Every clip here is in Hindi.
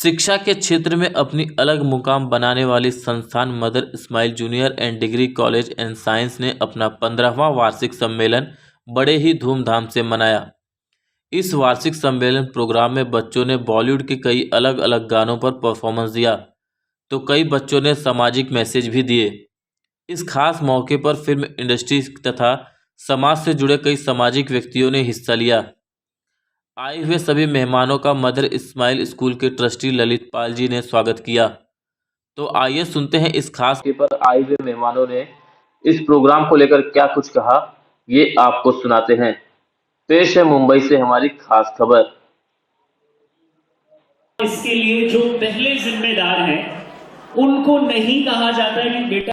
शिक्षा के क्षेत्र में अपनी अलग मुकाम बनाने वाली संस्थान mother Ismail junior and degree college and science ने अपना 15वां वार्षिक सम्मेलन बड़े ही धूमधाम से मनाया। इस वार्षिक सम्मेलन प्रोग्राम में बच्चों ने बॉलीवुड के कई अलग अलग गानों पर परफॉर्मेंस दिया, तो कई बच्चों ने सामाजिक मैसेज भी दिए। इस खास मौके पर फिल्म इंडस्ट्री तथा समाज से जुड़े कई सामाजिक व्यक्तियों ने हिस्सा लिया। आए हुए सभी मेहमानों का मदर इस्माइल स्कूल के ट्रस्टी ललित पाल जी ने स्वागत किया। तो आइए सुनते हैं इस खास मौके पर आए हुए मेहमानों ने इस प्रोग्राम को लेकर क्या कुछ कहा, ये आपको सुनाते हैं। पेश है मुंबई से हमारी खास खबर। इसके लिए जो पहले जिम्मेदार हैं उनको नहीं कहा जाता है कि बेटा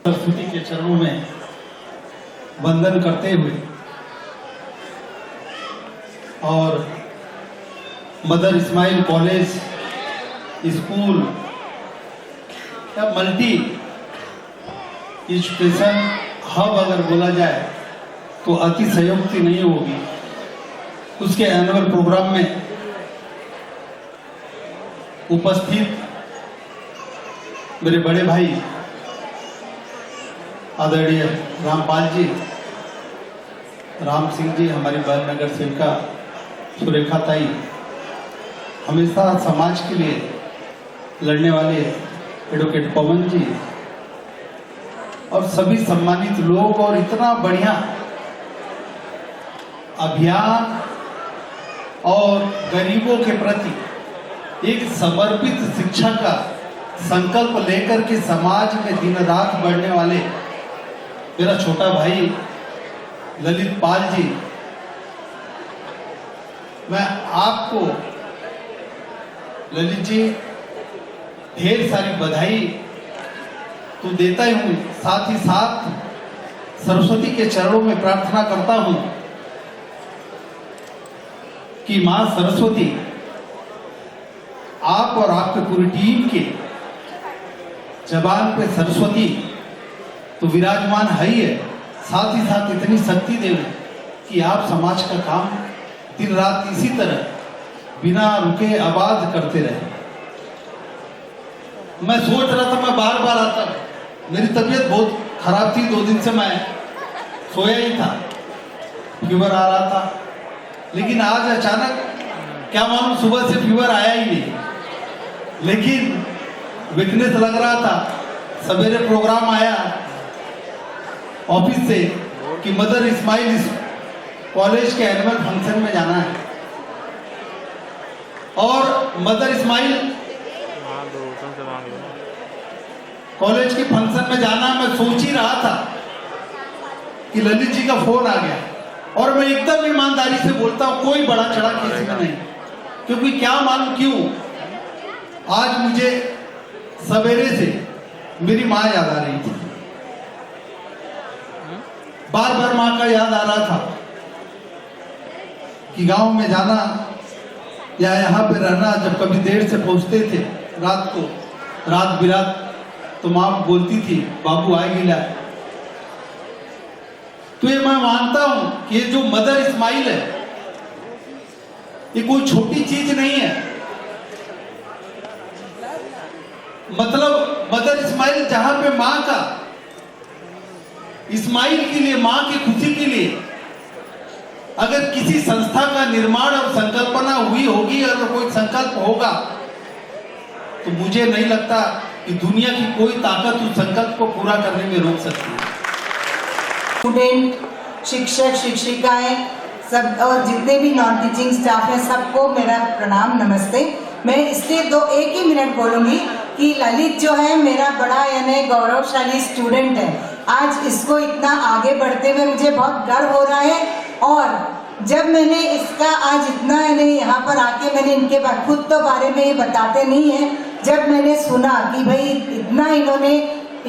सरस्वती के चरणों में वंदन करते हुए और मदर इस्माइल कॉलेज स्कूल या मल्टी एजुकेशन हब अगर बोला जाए तो अतिशयोक्ति नहीं होगी। उसके एनुअल प्रोग्राम में उपस्थित मेरे बड़े भाई आदरणीय रामपाल जी, राम सिंह जी, हमारी बाल नगर सेविका सुरेखा ताई, हमेशा समाज के लिए लड़ने वाले एडवोकेट पवन जी और सभी सम्मानित लोग, और इतना बढ़िया अभियान और गरीबों के प्रति एक समर्पित शिक्षा का संकल्प लेकर के समाज में दिन रात बढ़ने वाले मेरा छोटा भाई ललित पाल जी, मैं आपको ललित जी ढेर सारी बधाई तो देता ही हूँ, साथ ही साथ सरस्वती के चरणों में प्रार्थना करता हूँ कि मां सरस्वती आप और आपके पूरी टीम के जबान पे सरस्वती तो विराजमान है ही है, साथ ही साथ इतनी शक्ति देवे कि आप समाज का काम दिन रात इसी तरह बिना रुके आबाद करते रहे। मैं सोच रहा था मैं बार बार आता, मेरी तबीयत बहुत खराब थी, 2 दिन से मैं सोया ही था, फीवर आ रहा था, लेकिन आज अचानक क्या मालूम सुबह से फीवर आया ही नहीं, लेकिन वीकनेस लग रहा था। सवेरे प्रोग्राम आया ऑफिस से कि मदर इस्माइल कॉलेज के एनुअल फंक्शन में जाना है, और मदर इस्माइल कॉलेज के फंक्शन में जाना मैं सोच ही रहा था कि ललित जी का फोन आ गया, और मैं एकदम ईमानदारी से बोलता हूं, कोई बड़ा चढ़ा किसी में नहीं, क्योंकि क्या मालूम क्यों आज मुझे सवेरे से मेरी माँ याद आ रही थी, बार बार माँ का याद आ रहा था कि गांव में जाना या यहाँ पे रहना, जब कभी देर से पहुंचते थे रात को, रात बिरात, तो माँ बोलती थी बाबू आएगी ला। तो ये मैं मानता हूं कि ये जो मदर इस्माइल है ये कोई छोटी चीज नहीं है। मतलब मदर इस्माइल जहां पे माँ का, इस्माइल के लिए, माँ की खुशी के लिए अगर किसी संस्था का निर्माण और संकल्पना हुई होगी, अगर कोई संकल्प होगा, तो मुझे नहीं लगता कि दुनिया की कोई ताकत उस संकल्प को पूरा करने में रोक सकती है। स्टूडेंट, शिक्षक, शिक्षिकाएं सब और जितने भी नॉन टीचिंग स्टाफ हैं, सबको मेरा प्रणाम, नमस्ते। मैं इसलिए एक ही मिनट बोलूँगी कि ललित जो है मेरा बड़ा यानी गौरवशाली स्टूडेंट है। आज इसको इतना आगे बढ़ते हुए मुझे बहुत गर्व हो रहा है, और जब मैंने इसका आज इतना यानी यहाँ पर आके मैंने इनके खुद तो बारे में ये बताते नहीं हैं, जब मैंने सुना कि भाई इतना इन्होंने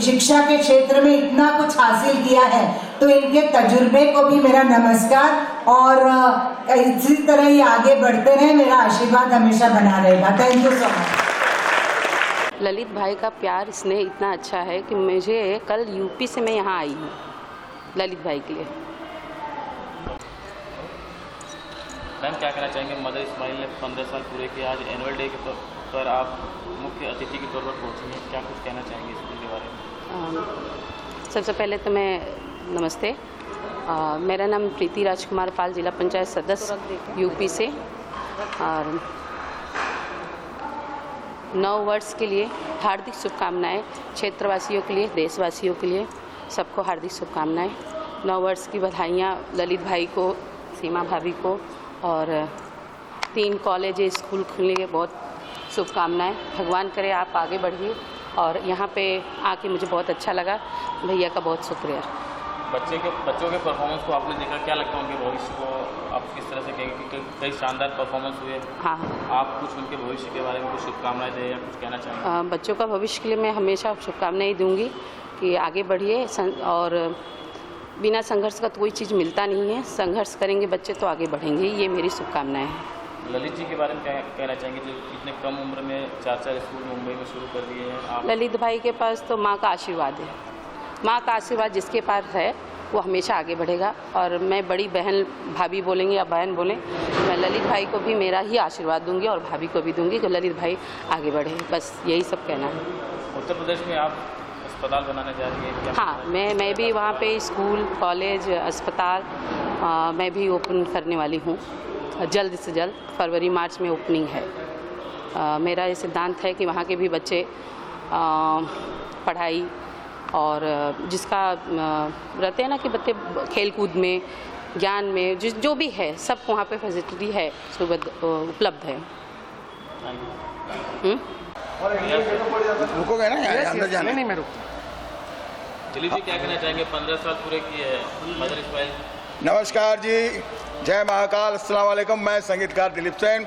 शिक्षा के क्षेत्र में इतना कुछ हासिल किया है, तो इनके तजुर्बे को भी मेरा नमस्कार, और इसी तरह ही आगे बढ़ते रहे, मेरा आशीर्वाद हमेशा बना रहेगा। Thank you so much. Lalit भाई का प्यार, स्नेह इतना अच्छा है कि मुझे कल यूपी से मैं यहाँ आई हूँ ललित भाई के लिए। मैम क्या कहना चाहेंगे, मदर इस्माइल ने 15 साल पूरे किए, आज एनुअल डे के पर आप मुख्य अतिथि के तौर पर पहुँची हैं, क्या कुछ कहना चाहेंगे स्कूल के बारे में? सबसे पहले तो मैं नमस्ते, मेरा नाम प्रीति राजकुमार पाल, जिला पंचायत सदस्य यूपी से, और 9 वर्ष के लिए हार्दिक शुभकामनाएं क्षेत्रवासियों के लिए, देशवासियों के लिए, सबको हार्दिक शुभकामनाएं। 9 वर्ष की बधाइयाँ ललित भाई को, सीमा भाभी को, और 3 कॉलेज स्कूल खुलने के बहुत शुभकामनाएं। भगवान करे आप आगे बढ़िए, और यहाँ पे आके मुझे बहुत अच्छा लगा, भैया का बहुत शुक्रिया। बच्चों के परफॉर्मेंस को आपने देखा, क्या लगता है उनके भविष्य को आप किस तरह से कहेंगे कि कई शानदार परफॉर्मेंस हुए? हाँ, आप कुछ उनके भविष्य के बारे में कुछ शुभकामनाएं दें या कुछ कहना चाहेंगे? बच्चों का भविष्य के लिए मैं हमेशा शुभकामनाएं दूंगी कि आगे बढ़िए और बिना संघर्ष का तो कोई चीज़ मिलता नहीं है। संघर्ष करेंगे बच्चे तो आगे बढ़ेंगे, ये मेरी शुभकामनाएं हैं। ललित जी के बारे में क्या कहना चाहेंगे जो इतने कम उम्र में 4 स्कूल मुंबई में शुरू कर दिए हैं आप? ललित भाई के पास तो माँ का आशीर्वाद है। माँ का आशीर्वाद जिसके पास है वो हमेशा आगे बढ़ेगा। और मैं बड़ी बहन, भाभी बोलेंगे या बहन बोलें, मैं ललित भाई को भी मेरा ही आशीर्वाद दूंगी और भाभी को भी दूंगी कि ललित भाई आगे बढ़े। बस यही सब कहना है। उत्तर प्रदेश में आप अस्पताल बनाने जा रही है क्या? हाँ, मैं भी वहाँ पे स्कूल, कॉलेज, अस्पताल मैं भी ओपन करने वाली हूँ जल्द से जल्द। फरवरी मार्च में ओपनिंग है। मेरा ये सिद्धांत है कि वहाँ के भी बच्चे पढ़ाई और जिसका रहते हैं ना कि बच्चे खेल कूद में, ज्ञान में, जो भी है सब वहाँ पे फैसिलिटी है, उपलब्ध है। रुकोगे ना अंदर जाने? नहीं, मैं रुकता। दिलीप जी क्या कहना चाहेंगे? 15 साल पूरे किए हैं मदर इस्माइल। नमस्कार जी, जय महाकाल, अस्सलाम वालेकुम। मैं संगीतकार दिलीप सेन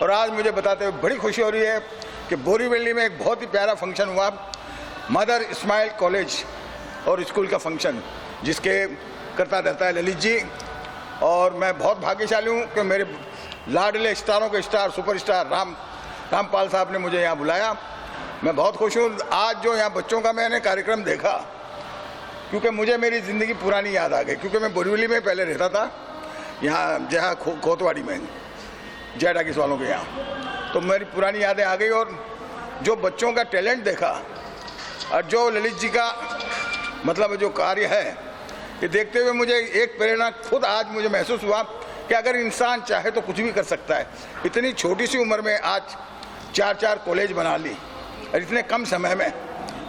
और आज मुझे बताते हुए बड़ी खुशी हो रही है कि बोरीवली में एक बहुत ही प्यारा फंक्शन हुआ, मदर इस्माइल कॉलेज और स्कूल का फंक्शन, जिसके करता रहता है ललित जी। और मैं बहुत भाग्यशाली हूँ कि मेरे लाडले स्टारों के स्टार, सुपरस्टार रामपाल साहब ने मुझे यहाँ बुलाया। मैं बहुत खुश हूँ। आज जो यहाँ बच्चों का मैंने कार्यक्रम देखा, क्योंकि मुझे मेरी ज़िंदगी पुरानी याद आ गई, क्योंकि मैं बोरीवली में पहले रहता था, यहाँ जहाँ खोतवाड़ी में, जय डाकिस वालों के यहाँ। तो मेरी पुरानी यादें आ गई और जो बच्चों का टैलेंट देखा और जो ललित जी का मतलब जो कार्य है, ये देखते हुए मुझे एक प्रेरणा खुद आज मुझे महसूस हुआ कि अगर इंसान चाहे तो कुछ भी कर सकता है। इतनी छोटी सी उम्र में आज 4 कॉलेज बना ली और इतने कम समय में,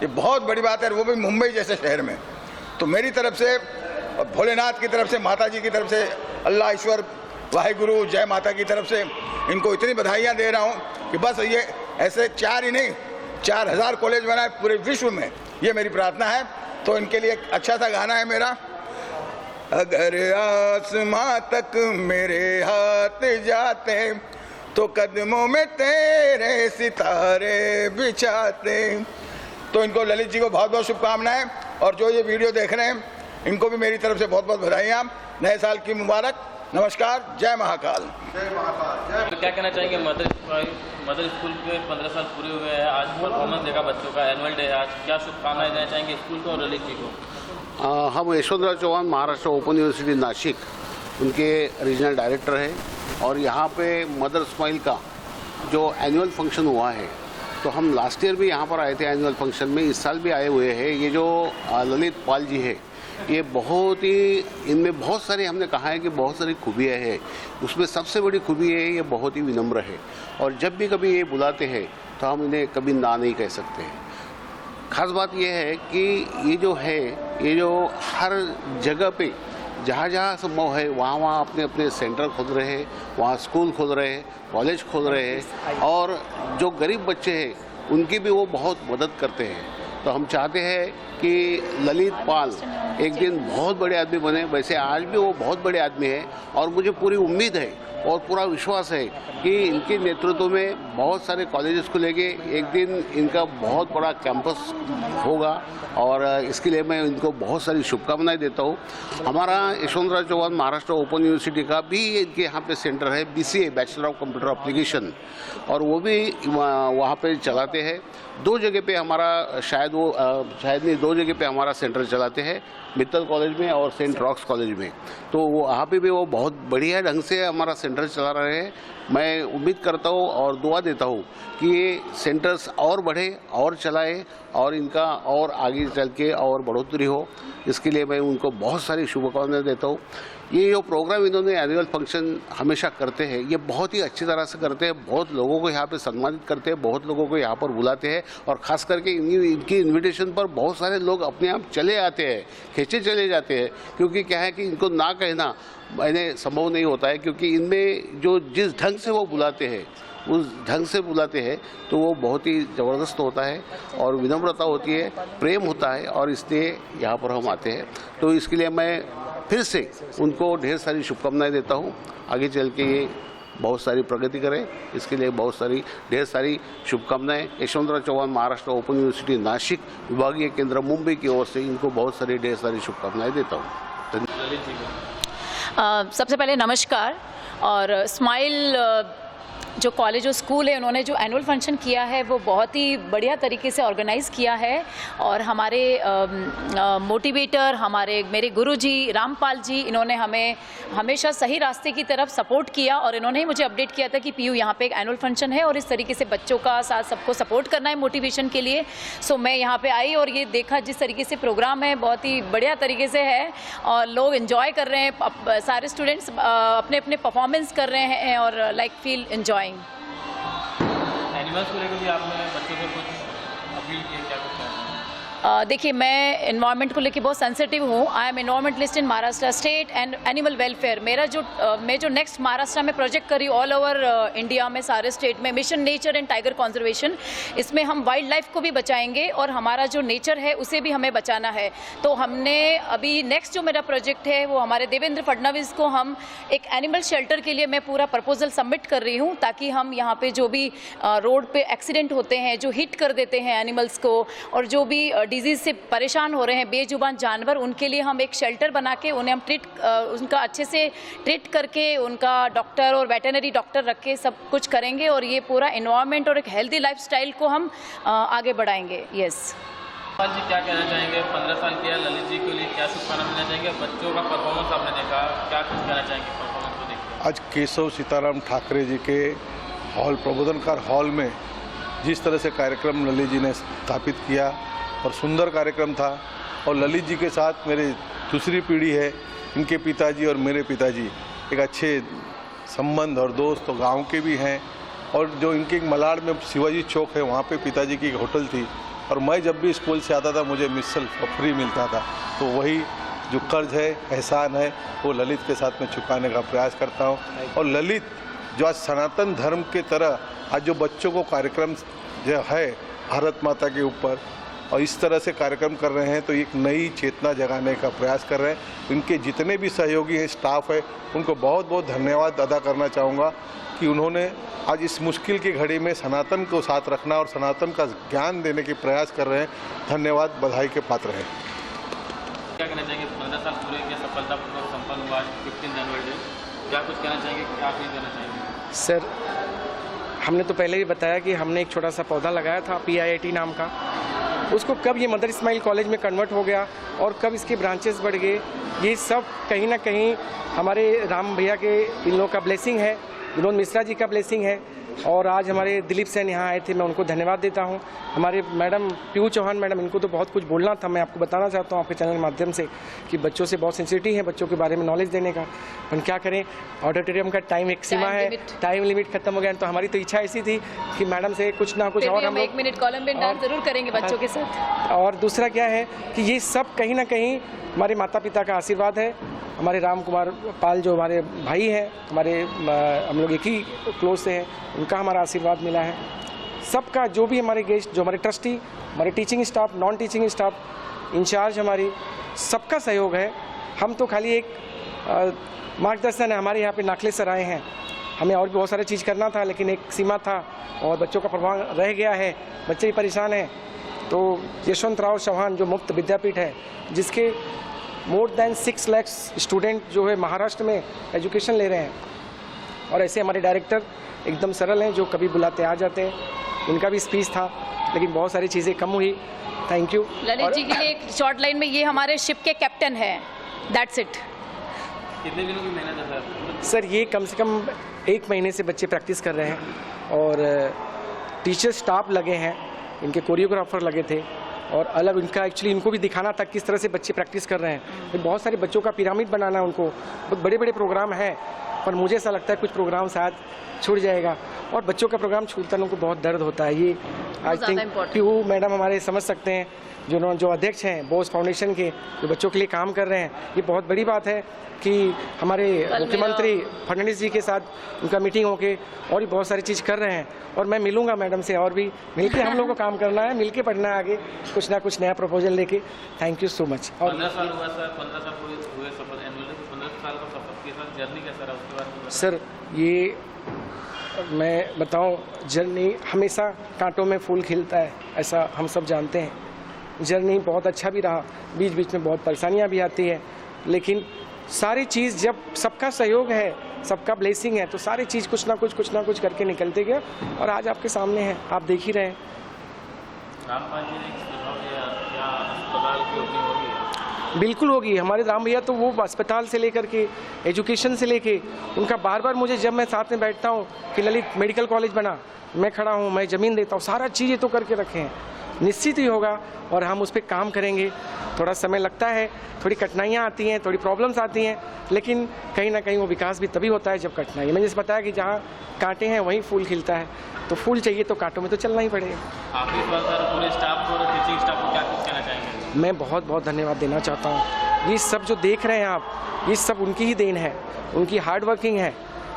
ये बहुत बड़ी बात है, वो भी मुंबई जैसे शहर में। तो मेरी तरफ से, भोलेनाथ की तरफ से, माता जी की तरफ से, अल्लाह ईश्वर वाहिगुरु जय माता की तरफ से इनको इतनी बधाइयाँ दे रहा हूँ कि बस ये ऐसे 4 ही नहीं 4000 कॉलेज बनाए पूरे विश्व में, ये मेरी प्रार्थना है। तो इनके लिए एक अच्छा सा गाना है मेरा। अगर आसमां तक मेरे हाथ जाते तो कदमों में तेरे सितारे बिछाते। तो इनको ललित जी को बहुत बहुत शुभकामनाएं और जो ये वीडियो देख रहे हैं इनको भी मेरी तरफ से बहुत बहुत बधाइयाँ। नए साल की मुबारक। नमस्कार, जय महाकाल। जय महाकाल। क्या कहना चाहेंगे? मदर स्कूल के 15 साल पूरे हुए हैं, आज परफॉर्मेंस देखा बच्चों का, एनुअल डे है आज, क्या शुभकामनाएं देना चाहेंगे स्कूल को और ललित जी को? हम यशवंतराव चौहान महाराष्ट्र ओपन यूनिवर्सिटी नासिक उनके रीजनल डायरेक्टर हैं और यहाँ पे मदर इस्माइल का जो एनुअल फंक्शन हुआ है, तो हम लास्ट ईयर भी यहाँ पर आए थे एनुअल फंक्शन में, इस साल भी आए हुए हैं। ये जो ललित पाल जी है, ये बहुत ही, इनमें बहुत सारी, हमने कहा है कि बहुत सारी खूबियाँ हैं, उसमें सबसे बड़ी खूबी है ये बहुत ही विनम्र है और जब भी कभी ये बुलाते हैं तो हम इन्हें कभी ना नहीं कह सकते हैं। खास बात यह है कि ये जो है, ये जो हर जगह पे जहाँ जहाँ संभव है वहाँ अपने अपने सेंटर खोल रहे हैं, वहाँ स्कूल खोल रहे हैं, कॉलेज खोल रहे हैं और जो गरीब बच्चे हैं उनकी भी वो बहुत मदद करते हैं। तो हम चाहते हैं कि ललित पाल एक दिन बहुत बड़े आदमी बने। वैसे आज भी वो बहुत बड़े आदमी है और मुझे पूरी उम्मीद है और पूरा विश्वास है कि इनके नेतृत्व में बहुत सारे कॉलेजेस खुलेंगे, एक दिन इनका बहुत बड़ा कैंपस होगा और इसके लिए मैं इनको बहुत सारी शुभकामनाएं देता हूँ। हमारा यशवंतराव चौहान महाराष्ट्र ओपन यूनिवर्सिटी का भी इनके यहाँ पे सेंटर है, BCA bachelor of computer application, और वो भी वहाँ पे चलाते हैं। 2 जगह पे हमारा शायद नहीं 2 जगह पे हमारा सेंटर चलाते हैं, मित्तल कॉलेज में और सेंट रॉक्स कॉलेज में। तो वो वहाँ पे भी वो बहुत बढ़िया ढंग से हमारा सेंटर चला रहे हैं। मैं उम्मीद करता हूँ और दुआ देता हूँ कि ये सेंटर्स और बढ़े और चलाए और इनका और आगे चल के और बढ़ोतरी हो, इसके लिए मैं उनको बहुत सारी शुभकामनाएं देता हूँ। ये जो प्रोग्राम इन्होंने एनुअल फंक्शन हमेशा करते हैं, ये बहुत ही अच्छी तरह से करते हैं, बहुत लोगों को यहाँ पे सम्मानित करते हैं, बहुत लोगों को यहाँ पर बुलाते हैं और ख़ास करके इनकी इन्विटेशन पर बहुत सारे लोग अपने आप चले आते हैं, खींचे चले जाते हैं, क्योंकि क्या है कि इनको ना कहना मैंने संभव नहीं होता है, क्योंकि इनमें जो जिस ढंग से वो बुलाते हैं उस ढंग से बुलाते हैं तो वो बहुत ही ज़बरदस्त होता है और विनम्रता होती है, प्रेम होता है और इसलिए यहाँ पर हम आते हैं। तो इसके लिए मैं फिर से उनको ढेर सारी शुभकामनाएं देता हूँ। आगे चल के ये बहुत सारी प्रगति करें। इसके लिए बहुत सारी ढेर सारी शुभकामनाएं। यशवंतराव चौहान महाराष्ट्र ओपन यूनिवर्सिटी नासिक विभागीय केंद्र मुंबई की ओर से इनको बहुत सारी ढेर सारी शुभकामनाएं देता हूँ। सबसे पहले नमस्कार। और स्माइल जो कॉलेज और स्कूल है, उन्होंने जो एनुअल फंक्शन किया है वो बहुत ही बढ़िया तरीके से ऑर्गेनाइज़ किया है। और हमारे मोटिवेटर, मेरे गुरुजी रामपाल जी, इन्होंने हमें हमेशा सही रास्ते की तरफ सपोर्ट किया और इन्होंने ही मुझे अपडेट किया था कि पीयू यहाँ पे एक एनुअल फंक्शन है और इस तरीके से बच्चों का साथ सबको सपोर्ट करना है मोटिवेशन के लिए। सो मैं यहाँ पे आई और ये देखा जिस तरीके से प्रोग्राम है बहुत ही बढ़िया तरीके से है और लोग इन्जॉय कर रहे हैं, सारे स्टूडेंट्स अपने अपने परफॉर्मेंस कर रहे हैं और लाइक फील इन्जॉय। एनिमल्स को लेकर भी आपने बच्चों से कुछ अपील की, क्या कुछ कहना है? देखिए, मैं एनवायरनमेंट को लेकर बहुत सेंसिटिव हूँ। I am environmentalist in Maharashtra state and animal welfare. मैं जो नेक्स्ट महाराष्ट्र में प्रोजेक्ट करी ऑल ओवर इंडिया में सारे स्टेट में, mission nature and tiger conservation, इसमें हम वाइल्ड लाइफ को भी बचाएंगे और हमारा जो नेचर है उसे भी हमें बचाना है। तो हमने अभी नेक्स्ट जो मेरा प्रोजेक्ट है वो हमारे देवेंद्र फडणवीस को हम एक एनिमल शेल्टर के लिए मैं पूरा प्रपोजल सबमिट कर रही हूँ, ताकि हम यहाँ पे जो भी रोड पे एक्सीडेंट होते हैं, जो हिट कर देते हैं एनिमल्स को और जो भी डिजीज़ से परेशान हो रहे हैं बेजुबान जानवर, उनके लिए हम एक शेल्टर बना के उन्हें हम उनका अच्छे से ट्रीट करके उनका डॉक्टर और वेटरनरी डॉक्टर रख के सब कुछ करेंगे और ये पूरा एनवायरनमेंट और एक हेल्दी लाइफस्टाइल को हम आगे बढ़ाएंगे। यस जी, क्या कहना चाहेंगे? 15 साल किया ललित जी के लिए क्या शुभकामना मिलना चाहेंगे? बच्चों का परफॉर्मेंस आपने देखा, क्या कुछ कहना चाहेंगे परफॉर्मेंस को देखकर? आज केशव सीताराम ठाकरे जी के हॉल प्रबोधनकार हॉल में जिस तरह से कार्यक्रम ललित जी ने स्थापित किया और सुंदर कार्यक्रम था। और ललित जी के साथ मेरे दूसरी पीढ़ी है, इनके पिताजी और मेरे पिताजी एक अच्छे संबंध और दोस्त तो गांव के भी हैं। और जो इनके मलाड में शिवाजी चौक है, वहाँ पे पिताजी की एक होटल थी और मैं जब भी स्कूल से आता था मुझे मिसल फ्री मिलता था। तो वही जो कर्ज है, एहसान है, वो ललित के साथ में चुकाने का प्रयास करता हूँ। और ललित जो आज सनातन धर्म के तरह आज जो बच्चों को कार्यक्रम जो है भारत माता के ऊपर और इस तरह से कार्यक्रम कर रहे हैं, तो एक नई चेतना जगाने का प्रयास कर रहे हैं। इनके जितने भी सहयोगी हैं, स्टाफ है, उनको बहुत बहुत धन्यवाद अदा करना चाहूँगा कि उन्होंने आज इस मुश्किल की घड़ी में सनातन को साथ रखना और सनातन का ज्ञान देने के प्रयास कर रहे हैं। धन्यवाद, बधाई के पात्र हैं। क्या कहना चाहेंगे? 15 साल पूरे किया, सफलतापूर्वक संपन्न हुआ 15 जनवरी डे, क्या कुछ कहना चाहेंगे, क्या अपील करना चाहेंगे? सर, हमने तो पहले ही बताया कि हमने एक छोटा सा पौधा लगाया था PIIT नाम का, उसको कब ये मदर इस्माइल कॉलेज में कन्वर्ट हो गया और कब इसके ब्रांचेस बढ़ गए, ये सब कहीं ना कहीं हमारे राम भैया के इन लोगों का ब्लेसिंग है, विनोद मिश्रा जी का ब्लेसिंग है। और आज हमारे दिलीप सेन यहाँ आए थे, मैं उनको धन्यवाद देता हूँ। हमारे मैडम पीयू चौहान मैडम, इनको तो बहुत कुछ बोलना था, मैं आपको बताना चाहता हूँ आपके चैनल के माध्यम से कि बच्चों से बहुत सेंसिटिव है बच्चों के बारे में नॉलेज देने का। हम क्या करें, ऑडिटोरियम का टाइम एक सीमा है, टाइम लिमिट खत्म हो गया, तो हमारी तो इच्छा ऐसी थी कि मैडम से कुछ ना कुछ और हम 1 मिनट कॉलम में डांस जरूर करेंगे बच्चों के साथ। और दूसरा क्या है कि ये सब कहीं ना कहीं हमारे माता पिता का आशीर्वाद है। हमारे राम कुमार पाल जो हमारे भाई हैं, हम लोग एक ही क्लोज से हैं, उनका हमारा आशीर्वाद मिला है। सबका जो भी हमारे गेस्ट, जो हमारे ट्रस्टी, हमारे teaching staff, non teaching staff, in charge, हमारी सबका सहयोग है। हम तो खाली एक मार्गदर्शन है। हमारे यहाँ पे नाखले सर आए हैं, हमें और भी बहुत सारी चीज़ करना था लेकिन एक सीमा था और बच्चों का प्रभाव रह गया है, बच्चे ही परेशान हैं। तो यशवंतराव चौहान जो मुफ्त विद्यापीठ है, जिसके मोर देन 6 लाख स्टूडेंट जो है महाराष्ट्र में एजुकेशन ले रहे हैं, और ऐसे हमारे डायरेक्टर एकदम सरल हैं जो कभी बुलाते आ जाते हैं। उनका भी स्पीच था लेकिन बहुत सारी चीज़ें कम हुई। थैंक यू ललित जी के लिए एक शॉर्ट लाइन में, ये हमारे शिप के कैप्टन हैं, दैट्स इट। कितने दिनों की मेहनत है सर? ये कम से कम 1 महीने से बच्चे प्रैक्टिस कर रहे हैं और टीचर स्टाफ लगे हैं, इनके कोरियोग्राफर लगे थे और अलग इनका एक्चुअली इनको भी दिखाना था किस तरह से बच्चे प्रैक्टिस कर रहे हैं। तो बहुत सारे बच्चों का पिरामिड बनाना है उनको, बहुत बड़े बड़े प्रोग्राम हैं, पर मुझे ऐसा लगता है कुछ प्रोग्राम शायद छूट जाएगा और बच्चों का प्रोग्राम छूटता है उनको बहुत दर्द होता है। ये आई थिंक पीयू मैडम हमारे समझ सकते हैं जो अध्यक्ष हैं बोस फाउंडेशन के, जो बच्चों के लिए काम कर रहे हैं, ये बहुत बड़ी बात है कि हमारे मुख्यमंत्री फडणवीस जी के साथ उनका मीटिंग होके और भी बहुत सारी चीज़ कर रहे हैं। और मैं मिलूंगा मैडम से, और भी मिलके हम लोग को काम करना है, मिलके पढ़ना है आगे, कुछ ना कुछ नया प्रपोजल लेके। Thank you so much. और 15 साल हुआ सर, 15 साल हुए सफर, 15 साल का सफर के साथ जर्नी कैसा रहा उसके बारे में? सर ये मैं बताऊं, जर्नी हमेशा कांटों में फूल खिलता है, ऐसा हम सब जानते हैं। जर्नी बहुत अच्छा भी रहा, बीच बीच में बहुत परेशानियां भी आती है, लेकिन सारी चीज़ जब सबका सहयोग है, सबका ब्लेसिंग है, तो सारी चीज़ कुछ ना कुछ करके निकलते गया और आज आपके सामने है, आप देख ही रहे हैं। रामपाल जी ने क्या अस्पताल की ओपनिंग होगी? बिल्कुल होगी। हमारे राम भैया तो वो अस्पताल से लेकर के एजुकेशन से लेके उनका बार बार मुझे, जब मैं साथ में बैठता हूँ कि ललित मेडिकल कॉलेज बना, मैं खड़ा हूँ, मैं ज़मीन देता हूँ, सारा चीज़ ये तो करके रखे हैं। निश्चित ही होगा और हम उस पर काम करेंगे। थोड़ा समय लगता है, थोड़ी कठिनाइयाँ आती हैं, थोड़ी प्रॉब्लम्स आती हैं, लेकिन कहीं ना कहीं वो विकास भी तभी होता है जब कठिनाई। मैंने जैसे बताया कि जहाँ कांटे हैं वहीं फूल खिलता है, तो फूल चाहिए तो कांटों में तो चलना ही पड़ेगा। आखिरी सवाल सर, पूरे स्टाफ को और टीचिंग स्टाफ को क्या कुछ कहना चाहेंगे? मैं बहुत बहुत धन्यवाद देना चाहता हूँ। ये सब जो देख रहे हैं आप, ये सब उनकी ही देन है, उनकी हार्ड वर्किंग है।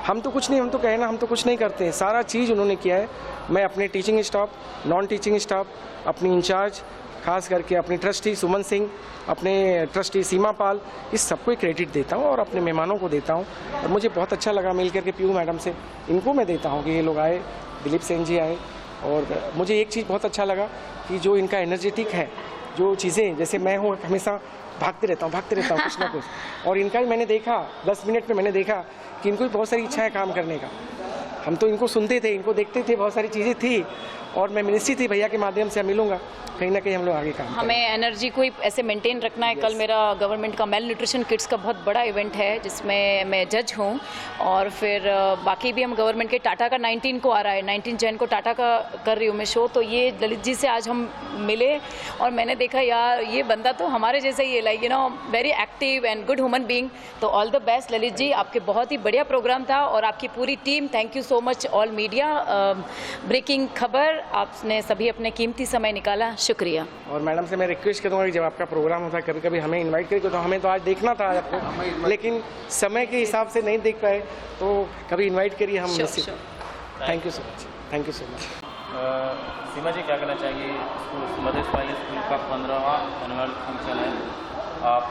हम तो कुछ नहीं, हम तो कहना, हम तो कुछ नहीं करते हैं, सारा चीज़ उन्होंने किया है। मैं अपने teaching staff, non teaching staff, अपनी इंचार्ज, खास करके अपनी ट्रस्टी सुमन सिंह, अपने ट्रस्टी सीमा पाल, इस सबको क्रेडिट देता हूँ और अपने मेहमानों को देता हूँ। और मुझे बहुत अच्छा लगा मिल करके पीयू मैडम से, इनको मैं देता हूँ कि ये लोग आए, दिलीप सेन जी आए। और मुझे एक चीज़ बहुत अच्छा लगा कि जो इनका एनर्जेटिक है, जो चीज़ें, जैसे मैं हूँ हमेशा भागते रहता हूँ कुछ ना कुछ, और इनका भी मैंने देखा 10 मिनट में, मैंने देखा कि इनको भी बहुत सारी इच्छा है काम करने का। हम तो इनको सुनते थे, इनको देखते थे, बहुत सारी चीज़ें थी, और मैं निश्चित ही भैया के माध्यम से मिलूंगा, कहीं ना कहीं हम लोग आगे काम करेंगे। हमें एनर्जी को ऐसे मेंटेन रखना है। कल मेरा गवर्नमेंट का मेल न्यूट्रिशन किट्स का बहुत बड़ा इवेंट है, जिसमें मैं जज हूँ, और फिर बाकी भी हम गवर्नमेंट के टाटा का 19 को आ रहा है, 19 जैन को टाटा का कर रही हूँ मैं शो। तो ये ललित जी से आज हम मिले और मैंने देखा यार ये बंदा तो हमारे जैसा ही है, like very active and good human being. तो all the best Lalit ji, आपके बहुत ही बढ़िया प्रोग्राम था, और आपकी पूरी टीम, thank you so much all media. Breaking खबर, आपने सभी अपने कीमती समय निकाला, शुक्रिया। और मैडम से मैं रिक्वेस्ट करूँगा कि जब आपका प्रोग्राम होता है, कभी कभी हमें इनवाइट करिए, तो हमें तो आज देखना था आपको, लेकिन समय के हिसाब से नहीं देख पाए, तो कभी इनवाइट करिए, हम निश्चित। Thank you so much, thank you so much. Seema ji क्या कहना चाहेंगे? मदर स्माइल स्कूल का 15वां एनुअल फंक्शन है, आप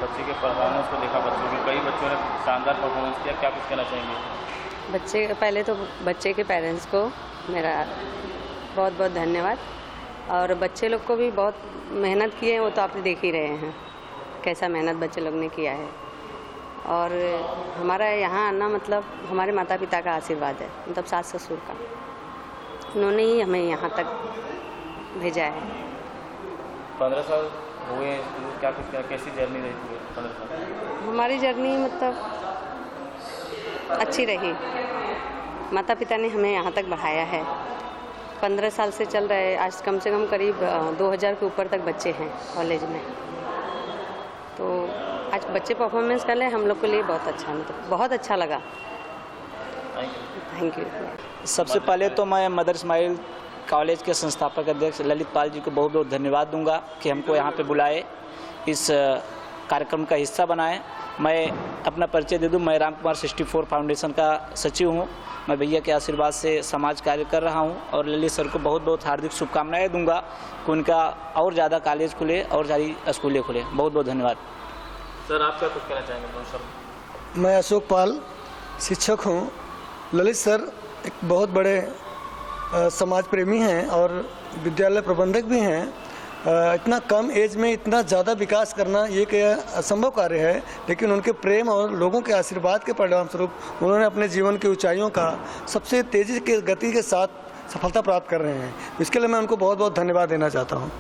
बच्चे के परफॉर्मेंस को देखा, बच्चों के कई बच्चों ने शानदार परफॉर्मेंस किया, क्या कुछ कहना चाहेंगे? पहले तो बच्चे के पेरेंट्स को मेरा बहुत बहुत धन्यवाद, और बच्चे लोग को भी बहुत मेहनत की है, वो तो आप देख ही रहे हैं कैसा मेहनत बच्चे लोग ने किया है। और हमारा यहाँ आना मतलब हमारे माता पिता का आशीर्वाद है, मतलब सास ससुर का, उन्होंने ही हमें यहाँ तक भेजा है। 15 साल हुए, क्या कुछ कैसी जर्नी रही थी 15 साल? हमारी जर्नी मतलब अच्छी रही, माता पिता ने हमें यहाँ तक बढ़ाया है। 15 साल से चल रहे, आज कम से कम करीब 2000 के ऊपर तक बच्चे हैं कॉलेज में। तो आज बच्चे परफॉर्मेंस कर ले, हम लोग के लिए बहुत अच्छा, मतलब बहुत अच्छा लगा। Thank you. सबसे पहले तो मैं मदर स्माइल कॉलेज के संस्थापक अध्यक्ष ललित पाल जी को बहुत बहुत धन्यवाद दूंगा कि हमको यहाँ पे बुलाए, इस कार्यक्रम का हिस्सा बनाए। मैं अपना परिचय दे दूं, मैं राम कुमार 64 फाउंडेशन का सचिव हूं। मैं भैया के आशीर्वाद से समाज कार्य कर रहा हूं, और ललित सर को बहुत बहुत हार्दिक शुभकामनाएं दूंगा कि उनका और ज़्यादा कॉलेज खुले और ज़्यादा स्कूलें खुले। बहुत बहुत धन्यवाद। सर आप क्या कुछ कहना चाहेंगे? मैं अशोक पाल, शिक्षक हूं। ललित सर एक बहुत बड़े समाज प्रेमी हैं और विद्यालय प्रबंधक भी हैं। इतना कम एज में इतना ज़्यादा विकास करना ये क्या असंभव कार्य है, लेकिन उनके प्रेम और लोगों के आशीर्वाद के परिणाम स्वरूप उन्होंने अपने जीवन की ऊंचाइयों का सबसे तेज़ी के गति के साथ सफलता प्राप्त कर रहे हैं। इसके लिए मैं उनको बहुत बहुत धन्यवाद देना चाहता हूँ।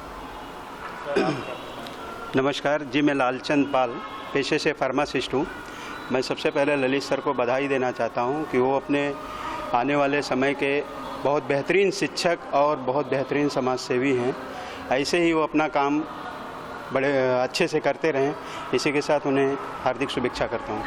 नमस्कार जी, मैं लालचंद पाल, पेशे से फार्मासिस्ट हूँ। मैं सबसे पहले ललित सर को बधाई देना चाहता हूँ कि वो अपने आने वाले समय के बहुत बेहतरीन शिक्षक और बहुत बेहतरीन समाज सेवी हैं। ऐसे ही वो अपना काम बड़े अच्छे से करते रहें। इसी के साथ उन्हें हार्दिक शुभेच्छा करता हूँ।